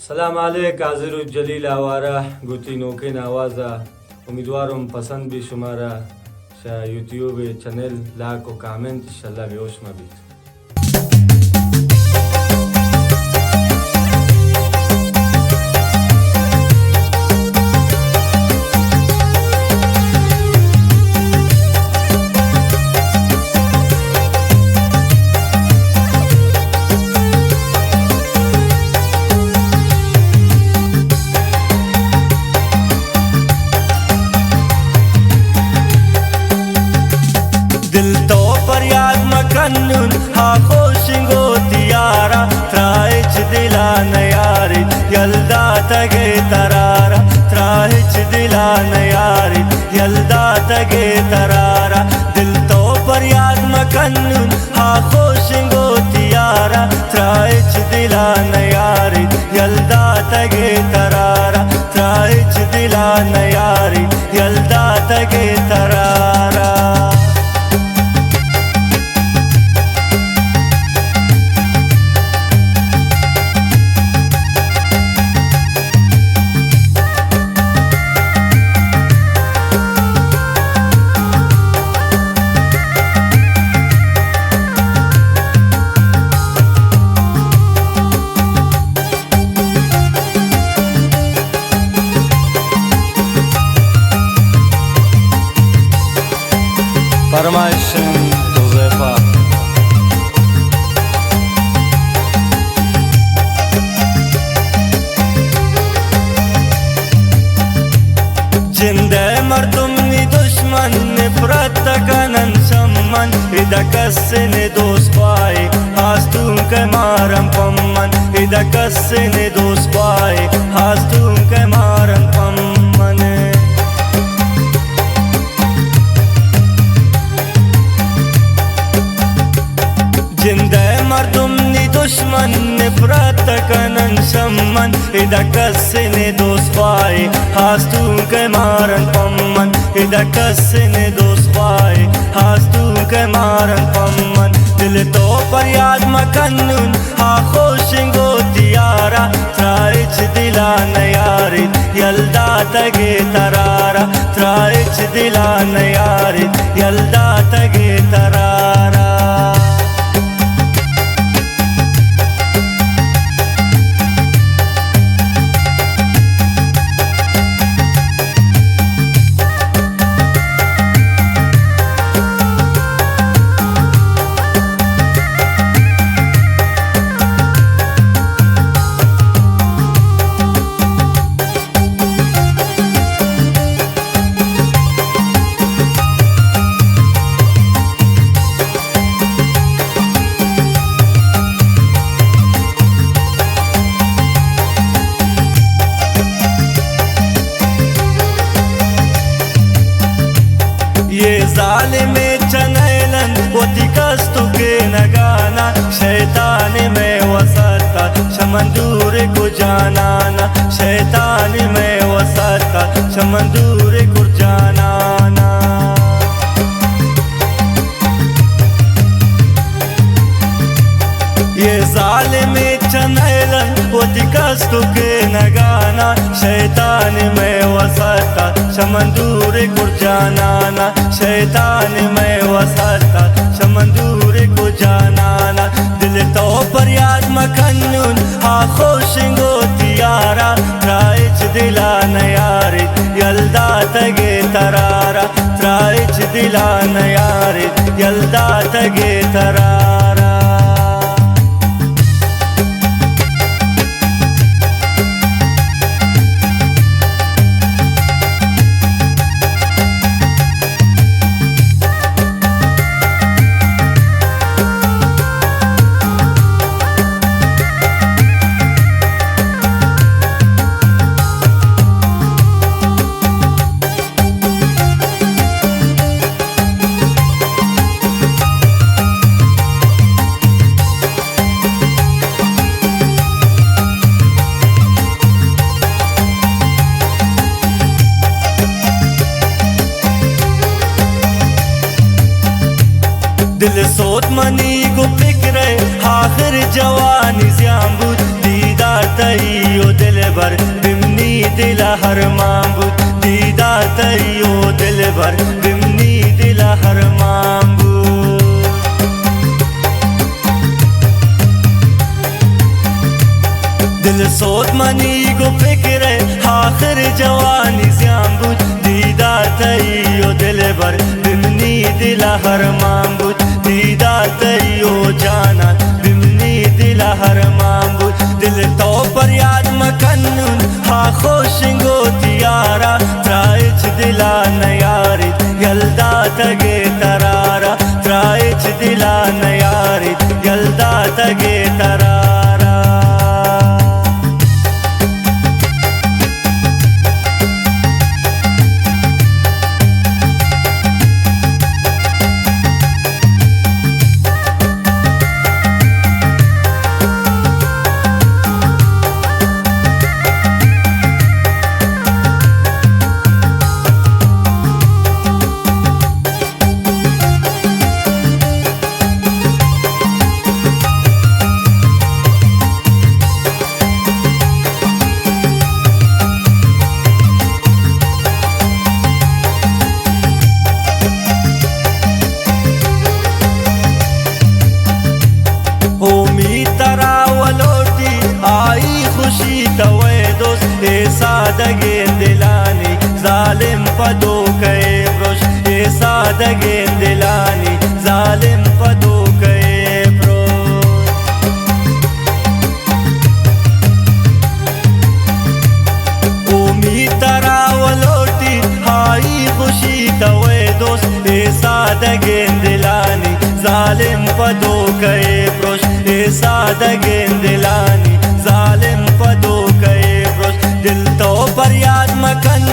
सलाम आलेक हाजिर जलील आवारा गुती नोके नवाजा। उम्मीदवारों पसंद भी शुमारा शा यूट्यूब चैनल लाइक और कमेंट इंशाल्लाह बेहोश मबी। दिल तो पर याद मकन्नुन हा खोशिंगो तियारा त्राइच दिला नयारी यल्दा तगे तरारा त्राइच दिला नयारी यल्दा तगे तरारा। दिल तो पर याद मकन्नुन हा खोशिंगो तियारा त्राइच दिला नयारी यल्दा तगे तरारा त्राइच दिला नयारी यल्दा तगे तरारा। फरमाइशन हुज़ैफा जिंदे मर्दुमनी दुश्मन नफरत तकनन शम्मन इदा कस्सने दोस्त पाए हास्तूम के मारम पम्मन इदा कस्सने दोस्त पाए हास्तूम के मारम पम्मन। जिंदे मर्दुमनी दुश्मन नफरत तकनन शम्मन इदा कस्सने दोस्त पाए हास्तूम के मारन पम्मन इदा कस्सने दोस्त पाए हास्तूम के मारन पम्मन। दिल तो पर याद मकन्नुन हा खोशिंगो तियारा त्राइच दिला नयारी यल्दा तगे तरारा त्राइच दिला नयारी यल्दा तगे तरारा। ये ज़ालिमे चनैलन होती कस्तु के नगाना शैतान में वसता शमंदूर को जानाना शैतान में वसता शमंदूर को जानाना। ये ज़ालिमे चनैलन होती कस्तु के नगाना शैतान में वसता शमंदूर को जानाना शैतान में वसता शमंदूर को जानाना। दिल तो पर याद मकन्नुन हा खोशिंगो तियारा त्राइच दिला नयारी यल्दा तगे तरारा त्राइच दिला नयारी यल्दा तगे तरारा। दिल सोत मनी को फिक्र आखिर जवानी ज़्याम्बुद दीदार तई भर बिमनी दिला हर मांबुत दीदार तयो दिल भर बिमनी दिला हर मांबुत दिल सोत मनी गो फिक्र आखिर जवानी ज़्याम्बुत दीदार तयो दिल भर बिमनी दिला हर मांबुत दीदार तयो जाना बिमनी दिला हर मांबुत दिल तो पर याद मकन्नुन हा खोशिंगो तियारा त्राइच दिला नयारित यल्दा तगे तरारा त्राइच दिला नयारित यल्दा तगे तरारा तरावलोटी आई खुशी तवे दोस्त ए सादगे दिलानी जालिम पदो कए ब्रोश ए सादगे दिलानी जालिम पदो कए ब्रोश ओमी तरावलोटी आई खुशी तवे दोस्त ए सादगे दिलानी जालिम पदो कए ब्रोश सादगे दिलानी जालिम पदो कए ब्रोश दिल तो पर याद मकन